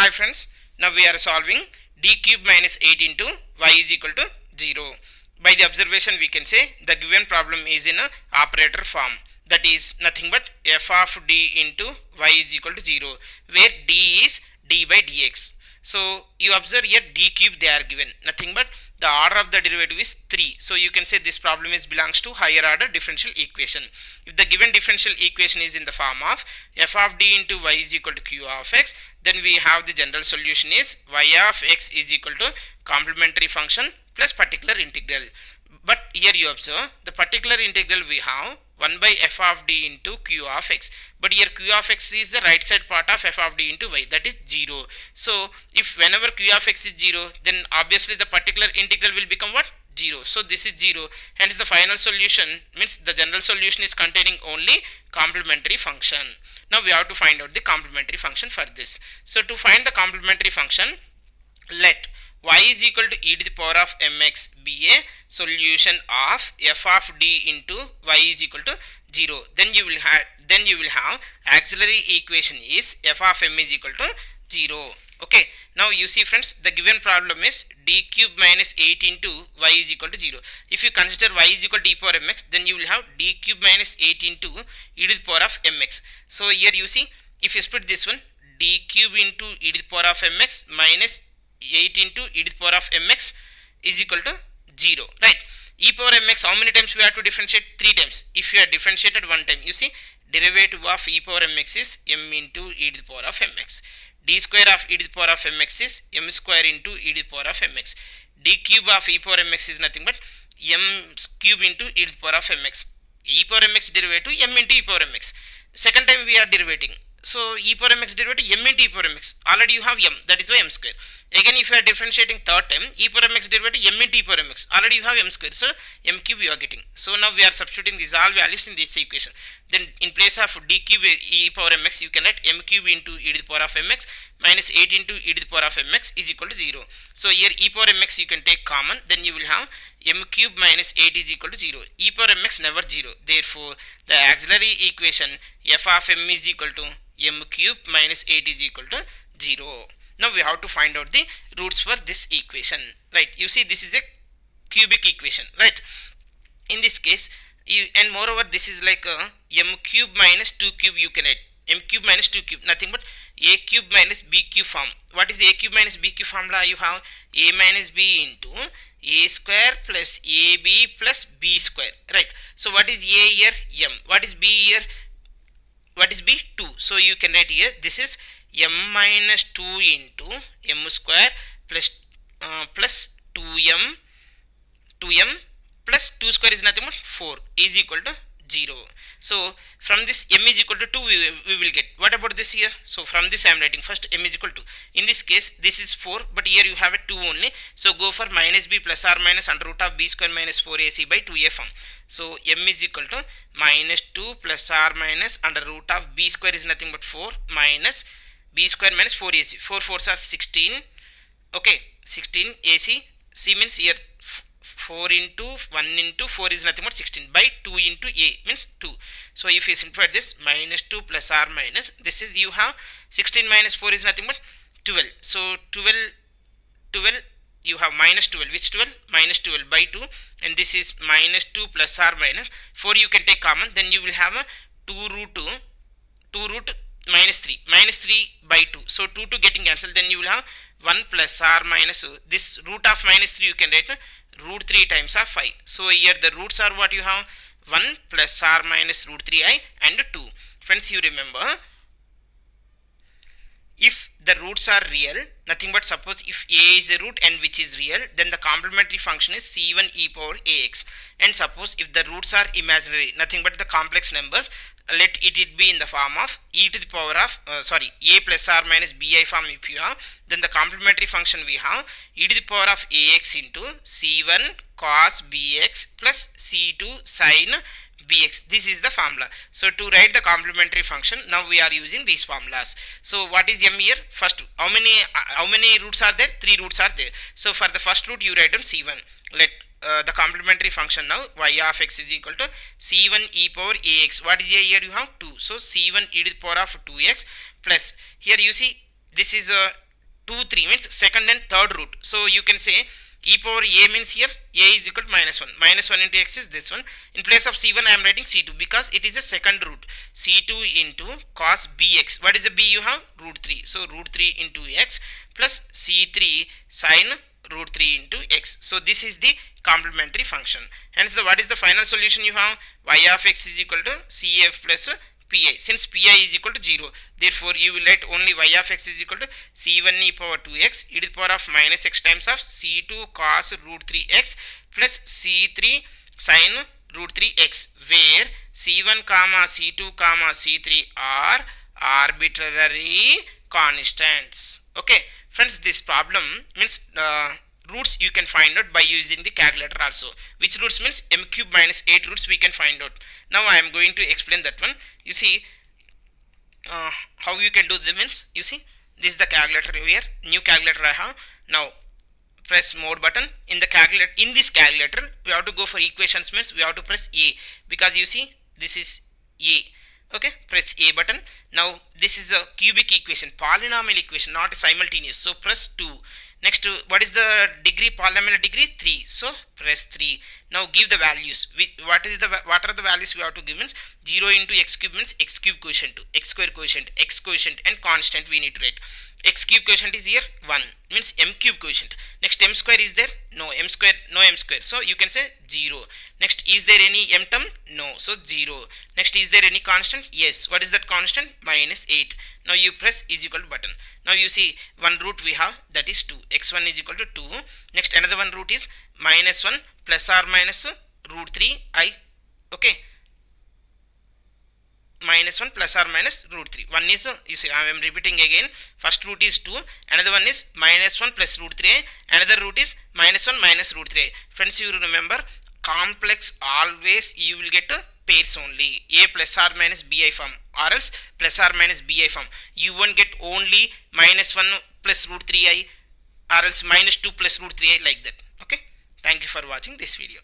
Hi friends, now we are solving d cube minus 8 into y is equal to 0. By the observation we can say the given problem is in a operator form, that is nothing but f of d into y is equal to 0, where d is d by dx. So you observe here d cube they are given, nothing but the order of the derivative is 3. So you can say this problem is belongs to higher order differential equation. If the given differential equation is in the form of f of d into y is equal to q of x, then we have the general solution is y of x is equal to complementary function plus particular integral. But here you observe the particular integral we have 1 by f of d into q of x, but here q of x is the right side part of f of d into y, that is 0. So if whenever q of x is 0, then obviously the particular integral will become what? 0. So this is 0, hence the final solution means the general solution is containing only complementary function. Now we have to find out the complementary function for this. So to find the complementary function, let y is equal to e to the power of mx be a solution of f of d into y is equal to 0. Then you will have auxiliary equation is f of m is equal to 0. Okay, now you see friends, the given problem is d cube minus 8 into y is equal to 0. If you consider y is equal to e power mx, then you will have d cube minus 8 into e to the power of mx. So here you see, if you split this one, d cube into e to the power of mx minus 8 into e to the power of mx is equal to 0, right? E power mx, how many times we have to differentiate? 3 times. If you are differentiated 1 time, you see derivative of e power mx is m into e to the power of mx. D square of e to the power of mx is m square into e to the power of mx. D cube of e power mx is nothing but m cube into e to the power of mx. E power mx derivative m into e power mx. Second time we are derivating. So e power mx derivative m into e power mx. Already you have m, that is why m square. Again if you are differentiating third time, e power mx derivative m into e power mx. Already you have m square, so m cube you are getting. So now we are substituting these all values in this equation. Then in place of d cube e power mx, you can write m cube into e to the power of mx minus 8 into e to the power of mx is equal to 0. So here e power mx you can take common, then you will have m cube minus 8 is equal to 0. E power mx never 0. Therefore the auxiliary equation f of m is equal to m cube minus 8 is equal to 0. Now we have to find out the roots for this equation, right? You see this is a cubic equation, right? In this case, and moreover this is like a m cube minus 2 cube you can write. M cube minus 2 cube, nothing but a cube minus b cube form. What is a cube minus b cube formula? You have a minus b into a square plus ab plus b square, right? So what is a here? M. What is b here? What is b? 2. So you can write here, this is m minus 2 into m square plus 2m plus 2 square is nothing but 4 is equal to 0. So from this m is equal to 2 we will get. What about this here? So from this I am writing first m is equal to. In this case this is 4, but here you have a 2 only. So go for minus b plus or minus under root of b square minus 4ac by 2a form. So m is equal to minus 2 plus or minus under root of b square is nothing but 4 minus b square minus 4ac. 4 4s are 16. Okay, 16 ac. C means here 4 into 1 into 4 is nothing but 16 by 2 into a means 2. So if you simplify this, minus 2 plus or minus, this is you have 16 minus 4 is nothing but 12. So 12 you have minus 12, which 12? Minus 12 by 2, and this is minus 2 plus or minus 4 you can take common, then you will have a 2 root minus 3 by 2. So 2 getting cancelled, then you will have 1 plus or minus, this root of minus 3 you can write root 3 times of 5. So here the roots are what you have, 1 plus or minus root 3i and 2. Friends, you remember, if the roots are real, nothing but suppose if a is a root and which is real, then the complementary function is c1 e power ax. And suppose if the roots are imaginary, nothing but the complex numbers, let it be in the form of e to the power of a plus or minus bi form if you have, then the complementary function we have e to the power of ax into c1 cos bx plus c2 sin bx. This is the formula. So to write the complementary function, now we are using these formulas. So what is m here? First, how many roots are there? 3 roots are there. So for the first root you write on c1. Let the complementary function now y of x is equal to c1 e power ax. What is here? You have 2. So c1 e to the power of 2x plus, here you see this is a 2 3 means second and third root. So you can say e power a means here a is equal to minus 1. Minus 1 into x is this one. In place of c1 I am writing c2 because it is a second root. c2 into cos bx. What is the b you have? Root 3. So root 3 into x plus c3 sin root 3 into x. So this is the complementary function. Hence what is the final solution you have? Y of x is equal to cf plus pi. Since pi is equal to 0, therefore you will write only y of x is equal to c1 e power 2x e to the power of minus x times of c2 cos root 3x plus c3 sin root 3x, where c1 comma c2 comma c3 are arbitrary constants. Okay friends, this problem means roots you can find out by using the calculator also. Which roots means m cube minus 8 roots we can find out. Now I am going to explain that one. You see how you can do the means, you see this is the calculator here, new calculator I have. Now press more button. In the calculator, in this calculator we have to go for equations means we have to press A, because you see this is A. Okay, press A button. Now this is a cubic equation, polynomial equation, not a simultaneous. So press 2. Next, what is the degree, polynomial degree? 3. So press 3. Now give the values. What are the values we have to give? Means 0 into x cube means x cube quotient, x square quotient, x quotient and constant we need to write. X cube quotient is here 1, means m cube quotient. Next, m square is there? No, m square, no m square. So you can say 0. Next, is there any m term? No, so 0. Next, is there any constant? Yes. What is that constant? Minus 8. Now you press is equal to button. Now you see one root we have, that is 2. x1 is equal to 2. Next, another one root is minus 1 plus or minus root 3 I. Okay, minus 1 plus or minus root 3. One is, you see I am repeating again, first root is 2, another one is minus 1 plus root 3, another root is minus 1 minus root 3. Friends, you remember, complex always you will get pairs only, a plus or minus bi form or else plus or minus bi form. You won't get only minus 1 plus root 3i or else minus 2 plus root 3i like that. Okay, thank you for watching this video.